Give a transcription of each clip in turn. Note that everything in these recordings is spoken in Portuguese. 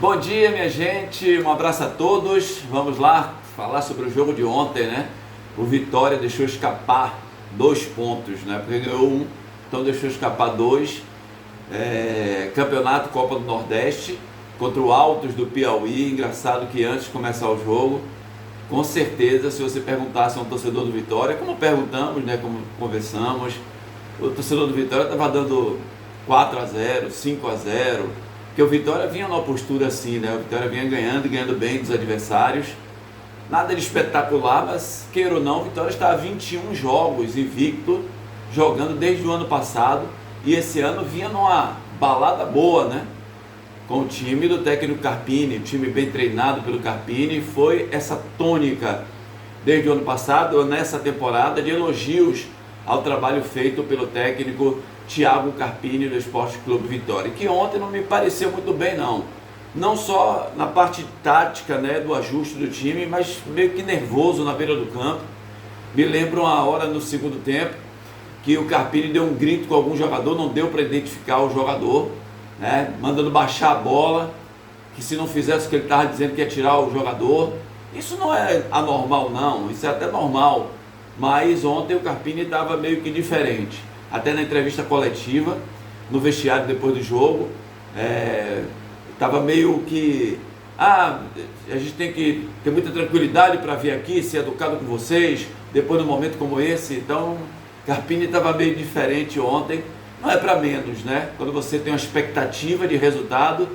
Bom dia, minha gente, um abraço a todos. Vamos lá falar sobre o jogo de ontem, né? O Vitória deixou escapar 2 pontos, né? Porque ganhou um, então deixou escapar dois. Campeonato Copa do Nordeste contra o Altos do Piauí. Engraçado que antes de começar o jogo, com certeza, se você perguntasse a um torcedor do Vitória, como perguntamos, né? Como conversamos, o torcedor do Vitória estava dando 4-0, 5-0. Porque o Vitória vinha numa postura assim, né? O Vitória vinha ganhando e ganhando bem dos adversários. Nada de espetacular, mas queira ou não, o Vitória está há 21 jogos invicto, jogando desde o ano passado. E esse ano vinha numa balada boa, né? Com o time do técnico Carpini, um time bem treinado pelo Carpini. Foi essa tônica desde o ano passado, nessa temporada, de elogios ao trabalho feito pelo técnico Thiago Carpini do Esporte Clube Vitória, que ontem não me pareceu muito bem não só na parte tática, né, do ajuste do time, mas meio que nervoso na beira do campo. Me lembro uma hora no segundo tempo que o Carpini deu um grito com algum jogador, não deu para identificar o jogador, né, mandando baixar a bola, que se não fizesse o que ele estava dizendo que ia tirar o jogador. Isso não é anormal não, isso é até normal, mas ontem o Carpini estava meio que diferente. Até na entrevista coletiva, no vestiário depois do jogo, estava meio que... a gente tem que ter muita tranquilidade para vir aqui, ser educado com vocês, depois de um momento como esse. Então, Carpini estava meio diferente ontem. Não é para menos, né? Quando você tem uma expectativa de resultado,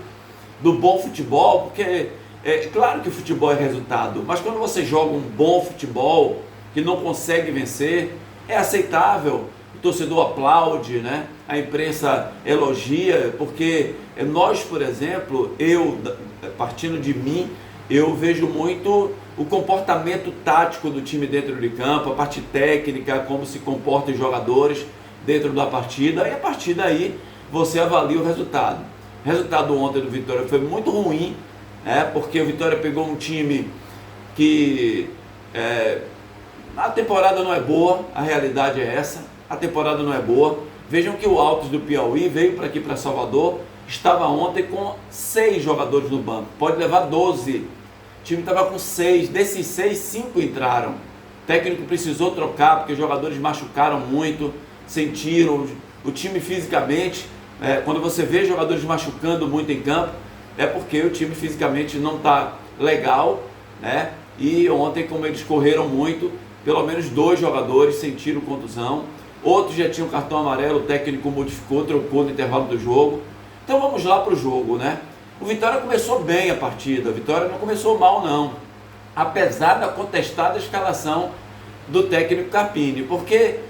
do bom futebol, porque é claro que o futebol é resultado, mas quando você joga um bom futebol, que não consegue vencer, é aceitável. O torcedor aplaude, né? A imprensa elogia, porque nós, por exemplo, partindo de mim, eu vejo muito o comportamento tático do time dentro de campo, a parte técnica, como se comportam os jogadores dentro da partida, e a partir daí você avalia o resultado. O resultado ontem do Vitória foi muito ruim, porque o Vitória pegou um time que a temporada não é boa, a realidade é essa. A temporada não é boa. Vejam que o Altos do Piauí veio para aqui, para Salvador, estava ontem com 6 jogadores no banco, pode levar 12. O time estava com 6, desses 6, 5 entraram. O técnico precisou trocar porque os jogadores machucaram muito, sentiram o time fisicamente. Quando você vê jogadores machucando muito em campo, é porque o time fisicamente não está legal, né? E ontem, como eles correram muito, pelo menos 2 jogadores sentiram contusão. Outros já tinham cartão amarelo, o técnico modificou, trocou no intervalo do jogo. Então vamos lá para o jogo, né? O Vitória começou bem a partida, o Vitória não começou mal não, apesar da contestada escalação do técnico Carpini, porque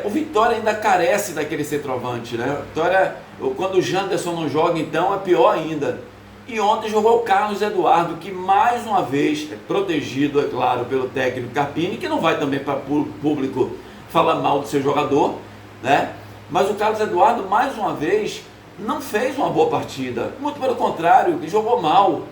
o Vitória ainda carece daquele centroavante, né? O Vitória, quando o Janderson não joga, então é pior ainda. E ontem jogou o Carlos Eduardo, que mais uma vez é protegido, é claro, pelo técnico Carpini, que não vai também para o público falar mal do seu jogador, né? Mas o Carlos Eduardo, mais uma vez, não fez uma boa partida. Muito pelo contrário, ele jogou mal,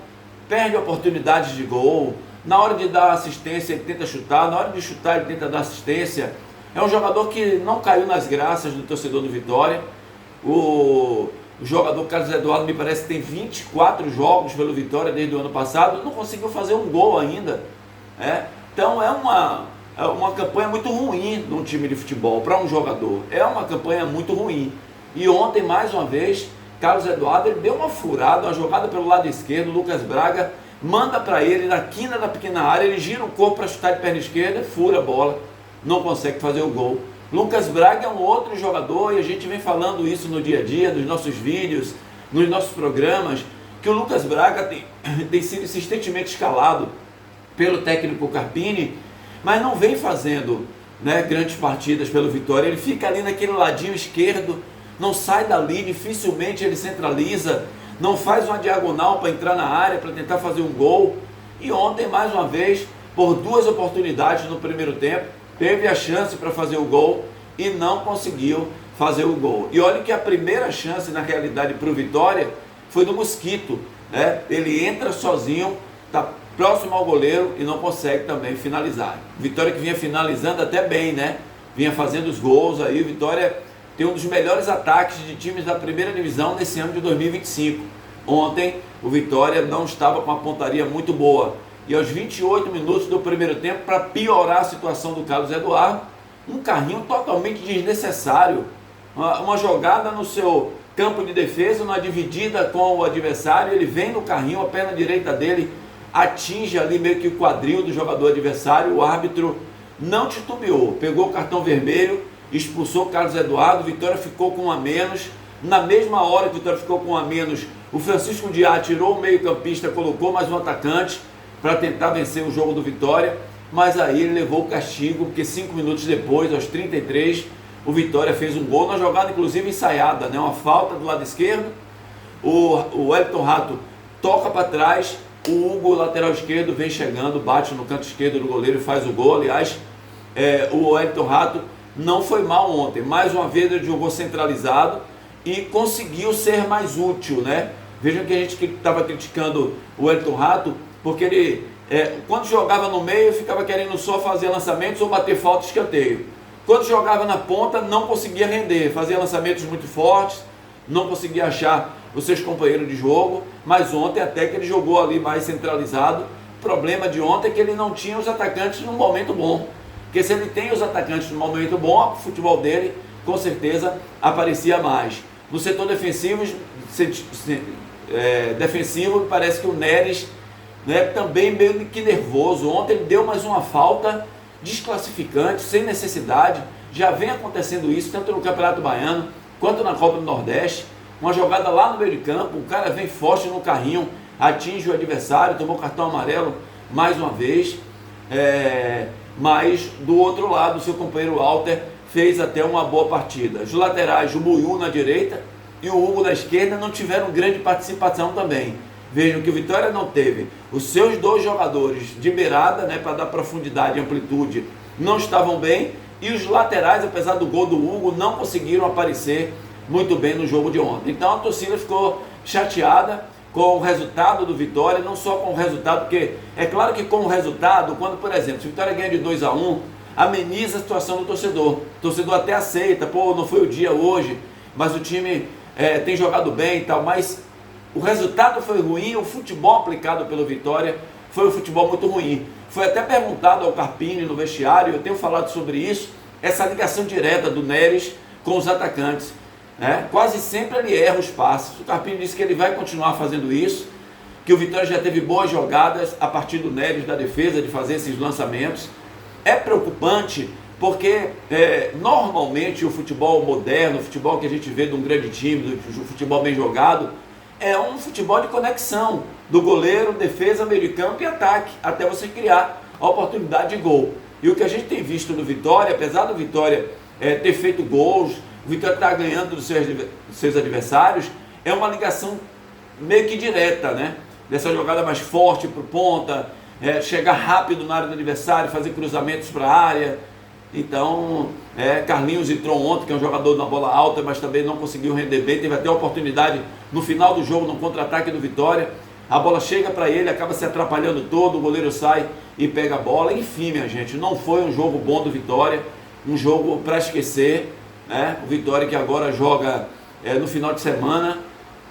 perde oportunidades de gol. Na hora de dar assistência, ele tenta chutar. Na hora de chutar, ele tenta dar assistência. É um jogador que não caiu nas graças do torcedor do Vitória. O jogador Carlos Eduardo, me parece que tem 24 jogos pelo Vitória desde o ano passado. Não conseguiu fazer um gol ainda. Então é uma campanha muito ruim num time de futebol, para um jogador. É uma campanha muito ruim. E ontem, mais uma vez, Carlos Eduardo, ele deu uma furada, uma jogada pelo lado esquerdo, o Lucas Braga manda para ele na quina da pequena área, ele gira o corpo para chutar de perna esquerda, fura a bola, não consegue fazer o gol. Lucas Braga é um outro jogador, e a gente vem falando isso no dia a dia, nos nossos vídeos, nos nossos programas, que o Lucas Braga tem sido insistentemente escalado pelo técnico Carpini, mas não vem fazendo, né, grandes partidas pelo Vitória. Ele fica ali naquele ladinho esquerdo, não sai dali, dificilmente ele centraliza, não faz uma diagonal para entrar na área, para tentar fazer um gol. E ontem, mais uma vez, por 2 oportunidades no primeiro tempo, teve a chance para fazer o gol e não conseguiu fazer o gol. E olha que a primeira chance, na realidade, para o Vitória foi do Mosquito, né? Ele entra sozinho, está próximo ao goleiro e não consegue também finalizar. Vitória que vinha finalizando até bem, né? Vinha fazendo os gols aí. Vitória tem um dos melhores ataques de times da primeira divisão nesse ano de 2025. Ontem o Vitória não estava com uma pontaria muito boa. E aos 28 minutos do primeiro tempo, para piorar a situação do Carlos Eduardo, um carrinho totalmente desnecessário. Uma jogada no seu campo de defesa, uma dividida com o adversário, ele vem no carrinho, a perna direita dele atinge ali meio que o quadril do jogador adversário, o árbitro não titubeou, pegou o cartão vermelho, expulsou o Carlos Eduardo, Vitória ficou com um a menos. Na mesma hora que o Vitória ficou com um a menos, o Francisco Diá tirou o meio campista, colocou mais um atacante para tentar vencer o jogo do Vitória, mas aí ele levou o castigo, porque 5 minutos depois, aos 33, o Vitória fez um gol, na jogada inclusive ensaiada, né? Uma falta do lado esquerdo, o Wellington Rato toca para trás, o Hugo, lateral esquerdo, vem chegando, bate no canto esquerdo do goleiro e faz o gol. Aliás, o Wellington Rato não foi mal ontem, mais uma vez ele jogou centralizado e conseguiu ser mais útil, né? Vejam que a gente estava criticando o Wellington Rato, porque ele, quando jogava no meio, ficava querendo só fazer lançamentos ou bater falta de escanteio. Quando jogava na ponta, não conseguia render, fazia lançamentos muito fortes, não conseguia achar os seus companheiros de jogo, mas ontem até que ele jogou ali mais centralizado. O problema de ontem é que ele não tinha os atacantes num momento bom, porque se ele tem os atacantes num momento bom, o futebol dele com certeza aparecia mais. No setor defensivo, parece que o Neres, né, também meio que nervoso. Ontem ele deu mais uma falta desclassificante, sem necessidade. Já vem acontecendo isso tanto no Campeonato Baiano quanto na Copa do Nordeste. Uma jogada lá no meio de campo, o cara vem forte no carrinho, atinge o adversário, tomou cartão amarelo mais uma vez. Mas do outro lado, o seu companheiro Walter fez até uma boa partida. Os laterais, o Buiú na direita e o Hugo na esquerda, não tiveram grande participação também. Vejam que o Vitória não teve os seus dois jogadores de beirada, né, para dar profundidade e amplitude, não estavam bem, e os laterais, apesar do gol do Hugo, não conseguiram aparecer muito bem no jogo de ontem. Então a torcida ficou chateada com o resultado do Vitória, não só com o resultado, porque é claro que com o resultado, quando, por exemplo, se o Vitória ganha de 2-1, ameniza a situação do torcedor. O torcedor até aceita, pô, não foi o dia hoje, mas o time tem jogado bem e tal, mas o resultado foi ruim, o futebol aplicado pelo Vitória foi um futebol muito ruim. Foi até perguntado ao Carpini no vestiário, eu tenho falado sobre isso, essa ligação direta do Neres com os atacantes. Quase sempre ele erra os passes. O Carpini disse que ele vai continuar fazendo isso, que o Vitória já teve boas jogadas a partir do Neres da defesa, de fazer esses lançamentos. É preocupante porque normalmente o futebol moderno, o futebol que a gente vê de um grande time, do futebol bem jogado, é um futebol de conexão do goleiro, defesa, meio de campo e ataque, até você criar a oportunidade de gol. E o que a gente tem visto no Vitória, apesar do Vitória ter feito gols, o Vitória está ganhando dos seus adversários, é uma ligação meio que direta, né? Dessa jogada mais forte para o ponta, chegar rápido na área do adversário, fazer cruzamentos para a área. Então, Carlinhos entrou ontem, que é um jogador na bola alta, mas também não conseguiu render bem, teve até a oportunidade no final do jogo, no contra-ataque do Vitória, a bola chega para ele, acaba se atrapalhando todo, o goleiro sai e pega a bola. Enfim, minha gente, não foi um jogo bom do Vitória, um jogo para esquecer, né? O Vitória que agora joga no final de semana,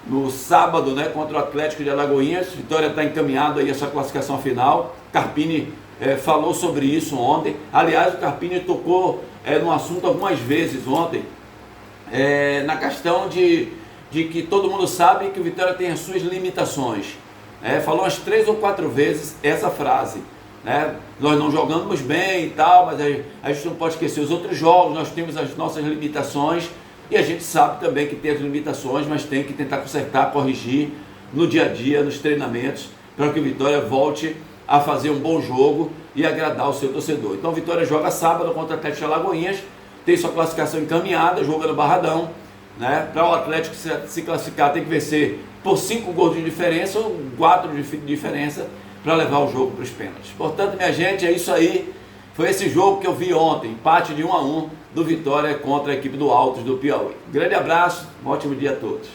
no sábado, né, contra o Atlético de Alagoinhas. Vitória está encaminhado aí a sua classificação final. Carpini falou sobre isso ontem. Aliás, o Carpini tocou no assunto algumas vezes ontem, na questão de que todo mundo sabe que o Vitória tem as suas limitações. Falou umas 3 ou 4 vezes essa frase. Nós não jogamos bem e tal, mas a gente não pode esquecer os outros jogos, nós temos as nossas limitações, e a gente sabe também que tem as limitações, mas tem que tentar consertar, corrigir no dia a dia, nos treinamentos, para que o Vitória volte a fazer um bom jogo e agradar o seu torcedor. Então o Vitória joga sábado contra o Atlético de Alagoinhas, tem sua classificação encaminhada, joga no Barradão, né? Para o Atlético se classificar tem que vencer por 5 gols de diferença ou 4 de diferença para levar o jogo para os pênaltis. Portanto, minha gente, é isso aí. Foi esse jogo que eu vi ontem, empate de 1-1 do Vitória contra a equipe do Altos do Piauí. Grande abraço, um ótimo dia a todos.